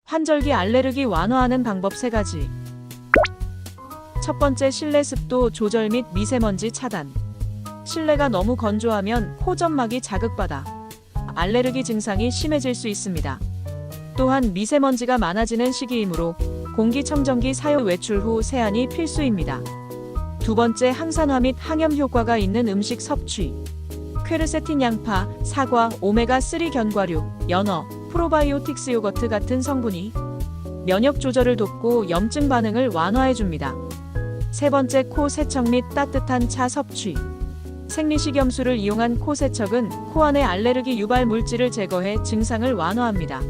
환절기 알레르기 완화하는 방법 3가지. 첫 번째, 실내 습도 조절 및 미세먼지 차단. 실내가 너무 건조하면 코 점막이 자극받아 알레르기 증상이 심해질 수 있습니다. 또한 미세먼지가 많아지는 시기이므로 공기청정기 사용 외출 후 세안이 필수입니다. 두 번째, 항산화 및 항염 효과가 있는 음식 섭취. 퀘르세틴 양파, 사과, 오메가3 견과류, 연어, 프로바이오틱스 요거트 같은 성분이 면역 조절을 돕고 염증 반응을 완화해줍니다. 세 번째, 코 세척 및 따뜻한 차 섭취. 생리식염수를 이용한 코 세척은 코 안의 알레르기 유발 물질을 제거해 증상을 완화합니다.